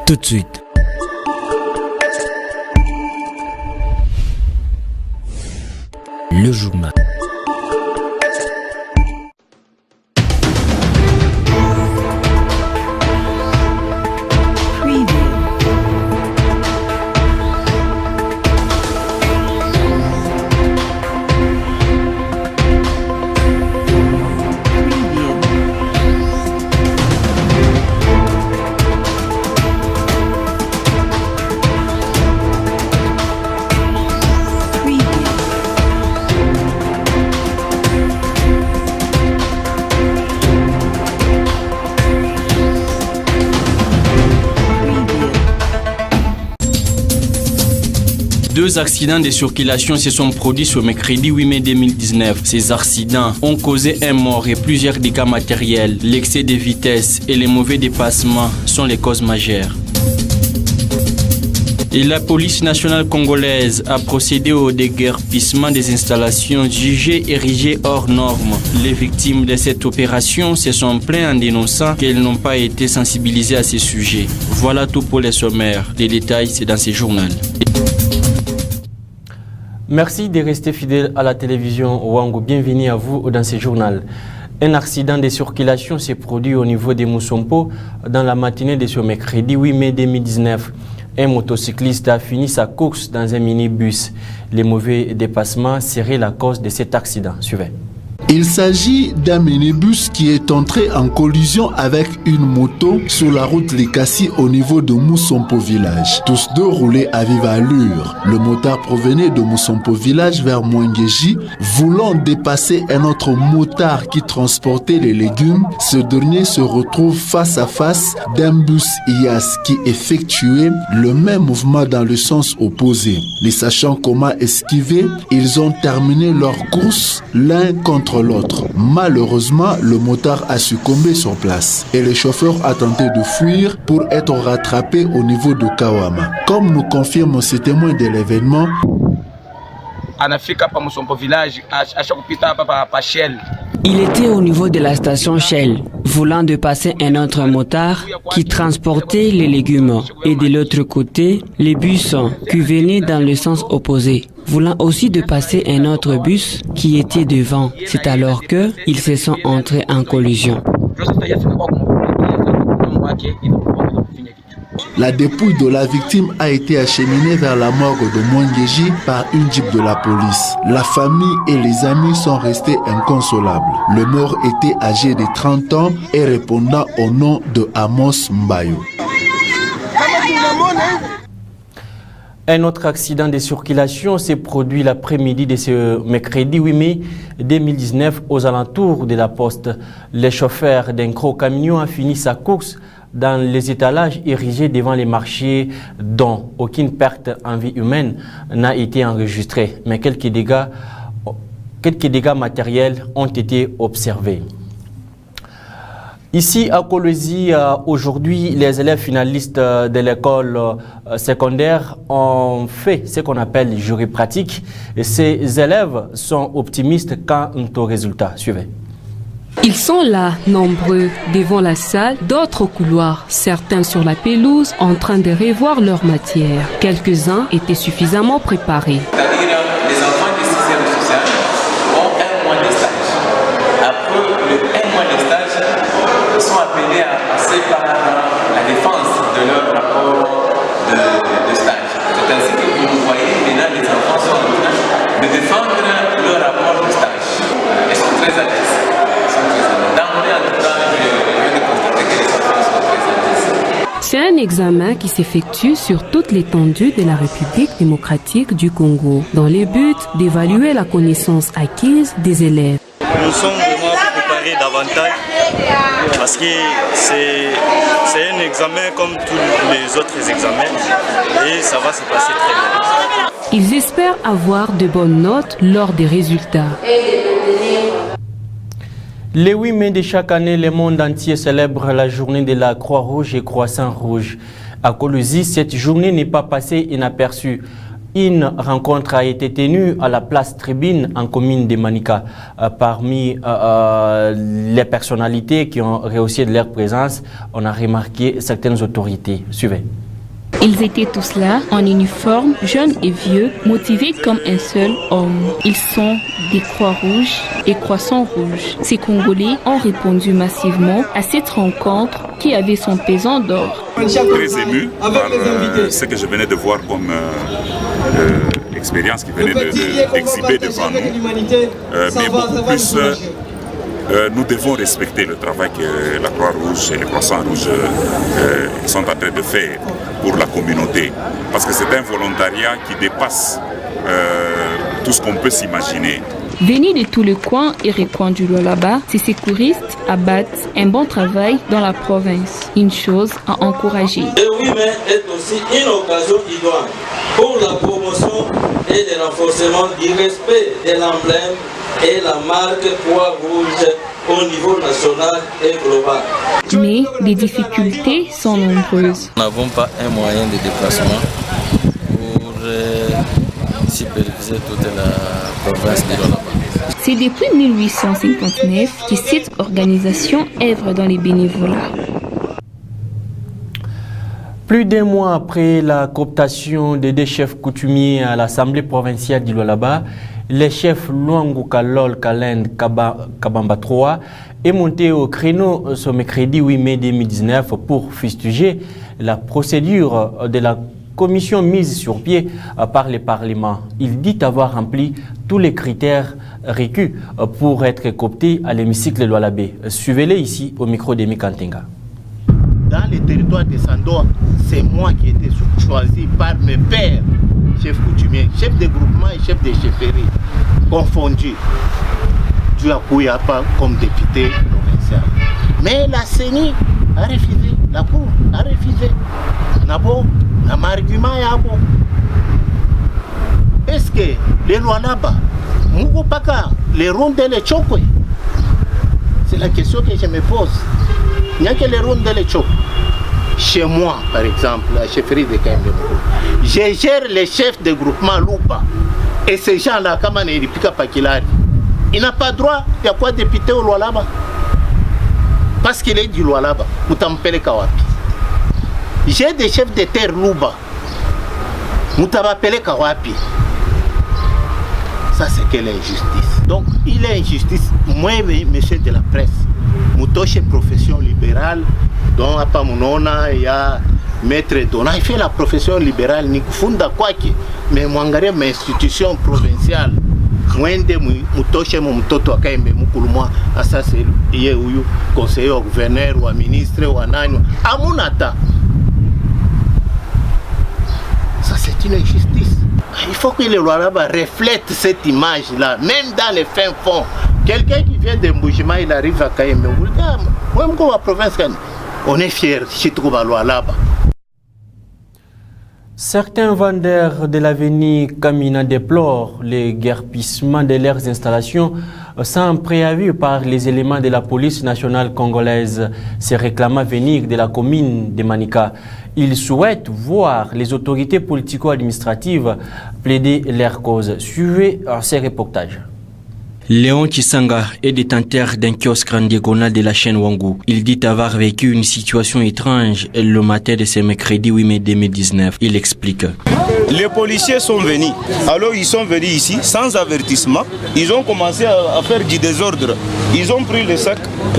Tout de suite. Le journal. Deux accidents de circulation se sont produits ce mercredi 8 mai 2019. Ces accidents ont causé un mort et plusieurs dégâts matériels. L'excès de vitesse et les mauvais dépassements sont les causes majeures. Et la police nationale congolaise a procédé au déguerpissement des installations jugées érigées hors normes. Les victimes de cette opération se sont plaintes en dénonçant qu'elles n'ont pas été sensibilisées à ces sujets. Voilà tout pour les sommaires. Les détails, c'est dans ce journal. Merci de rester fidèle à la télévision Wango. Bienvenue à vous dans ce journal. Un accident de circulation s'est produit au niveau de Moussompo dans la matinée de ce mercredi 8 mai 2019. Un motocycliste a fini sa course dans un minibus. Les mauvais dépassements seraient la cause de cet accident. Suivez. Il s'agit d'un minibus qui est entré en collision avec une moto sur la route Likasi au niveau de Moussompo village. Tous deux roulaient à vive allure. Le motard provenait de Moussompo village vers Mwengeji, voulant dépasser un autre motard qui transportait les légumes. Ce dernier se retrouve face à face d'un bus IAS qui effectuait le même mouvement dans le sens opposé. Les sachant comment esquiver, ils ont terminé leur course l'un contre l'autre. Malheureusement, le motard a succombé sur place et le chauffeur a tenté de fuir pour être rattrapé au niveau de Kawama. Comme nous confirment ces témoins de l'événement, il était au niveau de la station Shell, voulant de passer un autre motard qui transportait les légumes. Et de l'autre côté, les bus qui venaient dans le sens opposé, voulant aussi de passer un autre bus qui était devant. C'est alors que ils se sont entrés en collision. La dépouille de la victime a été acheminée vers la morgue de Mwengeji par une jeep de la police. La famille et les amis sont restés inconsolables. Le mort était âgé de 30 ans et répondant au nom de Amos Mbayo. Un autre accident de circulation s'est produit l'après-midi de ce mercredi 8 mai 2019 aux alentours de la poste. Le chauffeur d'un gros camion a fini sa course dans les étalages érigés devant les marchés dont aucune perte en vie humaine n'a été enregistrée, mais quelques dégâts matériels ont été observés. Ici à Kolwezi, aujourd'hui, les élèves finalistes de l'école secondaire ont fait ce qu'on appelle jury pratique. Et ces élèves sont optimistes quant aux résultats. Suivez. Ils sont là, nombreux, devant la salle, d'autres au couloir, certains sur la pelouse, en train de revoir leur matière. Quelques-uns étaient suffisamment préparés. C'est-à-dire, les enfants de 6e social ont un mois de stage. Après le 1 mois de stage, ils sont appelés à passer par la défense de leur rapport de stage. C'est ainsi que vous voyez, maintenant les enfants sont en train de défendre leur rapport de stage. Ils sont très à l'aise. C'est un examen qui s'effectue sur toute l'étendue de la République démocratique du Congo, dans le but d'évaluer la connaissance acquise des élèves. Nous sommes vraiment préparés davantage parce que c'est un examen comme tous les autres examens et ça va se passer très bien. Ils espèrent avoir de bonnes notes lors des résultats. Le 8 mai de chaque année, le monde entier célèbre la journée de la Croix-Rouge et Croissant Rouge. À Kolwezi, cette journée n'est pas passée inaperçue. Une rencontre a été tenue à la place Tribune en commune de Manika. Parmi les personnalités qui ont rehaussé de leur présence, on a remarqué certaines autorités. Suivez. Ils étaient tous là, en uniforme, jeunes et vieux, motivés comme un seul homme. Ils sont des Croix-Rouges et Croissants-Rouges. Ces Congolais ont répondu massivement à cette rencontre qui avait son pesant d'or. Très ému par ce que je venais de voir comme expérience qui venait d'exhiber devant nous, mais beaucoup plus. Nous devons respecter le travail que la Croix-Rouge et les Croissants-Rouges sont en train de faire pour la communauté. Parce que c'est un volontariat qui dépasse tout ce qu'on peut s'imaginer. Venus de tous les coins et recoins du Lualaba, ces secouristes abattent un bon travail dans la province. Une chose à encourager. Le 8 mai est aussi une occasion idoine pour la promotion et le renforcement du respect de l'emblème et la marque Croix-Rouge au niveau national et global. Mais les difficultés sont nombreuses. Nous n'avons pas un moyen de déplacement pour superviser toute la province de Lualaba. C'est depuis 1859 que cette organisation œuvre dans les bénévolats. Plus d'un mois après la cooptation des deux chefs coutumiers à l'Assemblée provinciale du Lualaba, les chefs Luangu Kalol Kalend Kabamba 3 est monté au créneau ce mercredi 8 mai 2019 pour fustiger la procédure de la commission mise sur pied par le Parlement. Il dit avoir rempli tous les critères requis pour être coopté à l'hémicycle de Lualabé. Suivez-les ici au micro d'Emi Kantenga. Dans les territoires de Sandoa, c'est moi qui ai été choisi par mes pères, chefs coutumiers, chefs de groupement et chefs de chefferie, confondus. Dieu a Kouyapa comme député provincial. Mais la CENI a refusé, la Cour a refusé. Nabo, n'a pas argument yabo. Est-ce que les lois là-bas, Moukopaka, les rondelles et chokwe? C'est la question que je me pose. Il n'y a que les rondelles et chokwe. Chez moi, par exemple, la chefferie de Kaimbe, je gère les chefs de groupement Loupa. Et ces gens-là, comme on est Ripika Pakilari, il n'a pas droit, il y a quoi député au Lualaba? Parce qu'il est du Lualaba, ou Tampele Kawapi. J'ai des chefs de terre Louba, ou Tampele Kawapi. Ça, c'est quelle injustice. Donc, il est injustice. Moi, monsieur de la presse, Moutoche profession libérale, dont à Pamunona, il y a Maître Dona, il fait la profession libérale, Nikufunda Kwaki, mais Mwangare, ma institution provinciale. Mwende Moutoche, Moutoto Akaime, Moukulumwa, Assassin, Yéhouyu, conseiller au gouverneur, ou à ministre, ou à Nani, à Mounata. Ça, c'est une injustice. Il faut que le Lualaba reflète cette image-là, même dans les fins fonds. Quelqu'un qui vient de Mboujima, il arrive à Kaïme. On est fiers, je trouve à Lualaba. Certains vendeurs de l'avenue Kamina déplorent le guerpissement de leurs installations sans préavis par les éléments de la police nationale congolaise. Ces réclamants venir de la commune de Manika. Ils souhaitent voir les autorités politico-administratives plaider leur cause. Suivez ces reportages. Léon Kisanga est détenteur d'un kiosque en diagonale de la chaîne Wangu. Il dit avoir vécu une situation étrange le matin de ce mercredi 8 mai 2019. Il explique. Les policiers sont venus. Alors ils sont venus ici sans avertissement. Ils ont commencé à faire du désordre. Ils ont pris le sac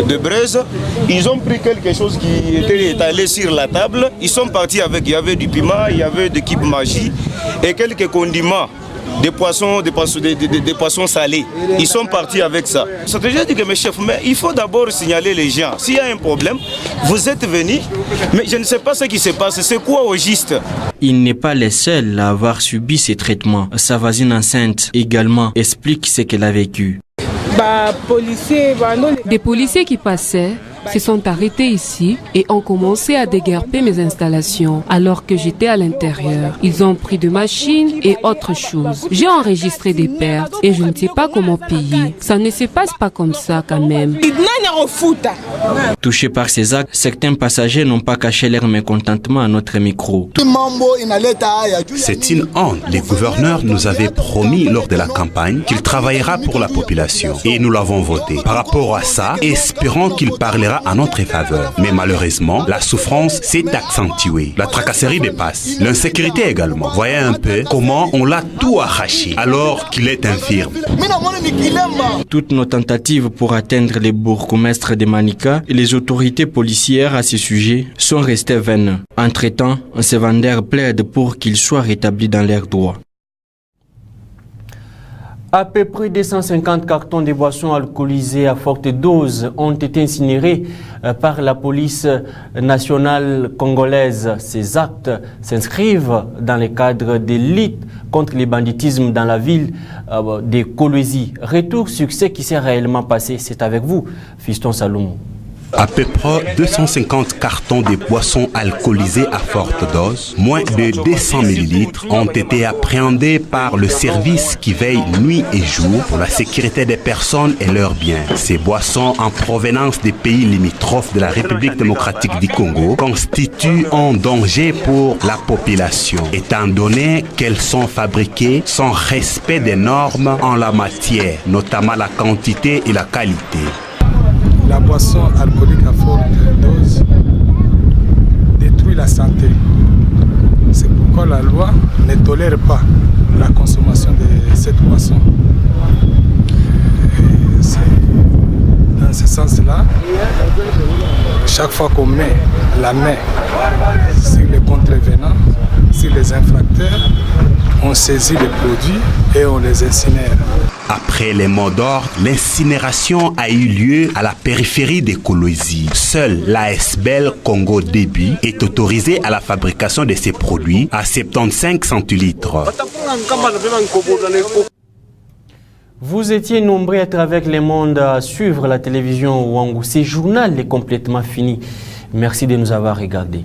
de braise. Ils ont pris quelque chose qui était étalé sur la table. Ils sont partis avec, il y avait du piment, il y avait de kip magie et quelques condiments. Des poissons salés. Ils sont partis avec ça. J'ai dit que mes chefs, mais il faut d'abord signaler les gens. S'il y a un problème, vous êtes venus, mais je ne sais pas ce qui se passe. C'est quoi au juste? Il n'est pas le seul à avoir subi ces traitements. Sa voisine enceinte également explique ce qu'elle a vécu. Des policiers qui passaient se sont arrêtés ici et ont commencé à déguerpir mes installations alors que j'étais à l'intérieur. Ils ont pris des machines et autres choses. J'ai enregistré des pertes et je ne sais pas comment payer. Ça ne se passe pas comme ça quand même. Touchés par ces actes, certains passagers n'ont pas caché leur mécontentement à notre micro. C'est une honte. Les gouverneurs nous avaient promis lors de la campagne qu'il travaillera pour la population et nous l'avons voté. Par rapport à ça, espérons qu'il parlera en notre faveur. Mais malheureusement, la souffrance s'est accentuée. La tracasserie dépasse. L'insécurité également. Voyez un peu comment on l'a tout arraché alors qu'il est infirme. Toutes nos tentatives pour atteindre les bourgmestres de Manica et les autorités policières à ce sujet sont restées vaines. Entre-temps, ces vendeurs plaident pour qu'ils soient rétablis dans leurs droits. À peu près 250 cartons de boissons alcoolisées à forte dose ont été incinérés par la police nationale congolaise. Ces actes s'inscrivent dans le cadre des luttes contre le banditisme dans la ville de Kolwezi. Retour sur ce qui s'est réellement passé, c'est avec vous, Fiston Salomon. À peu près 250 cartons de boissons alcoolisées à forte dose, moins de 200 ml, ont été appréhendés par le service qui veille nuit et jour pour la sécurité des personnes et leurs biens. Ces boissons en provenance des pays limitrophes de la République démocratique du Congo constituent un danger pour la population, étant donné qu'elles sont fabriquées sans respect des normes en la matière, notamment la quantité et la qualité. La boisson alcoolique à forte dose détruit la santé. C'est pourquoi la loi ne tolère pas la consommation de cette boisson. Dans ce sens-là, chaque fois qu'on met la main sur les contrevenants, sur les infracteurs, on saisit les produits et on les incinère. Après les mots d'ordre, l'incinération a eu lieu à la périphérie de Kolwezi. Seule l'ASBL Congo Débit est autorisée à la fabrication de ces produits à 75 centilitres. Vous étiez nombreux à être avec le monde à suivre la télévision Wangu. Ce journal est complètement fini. Merci de nous avoir regardés.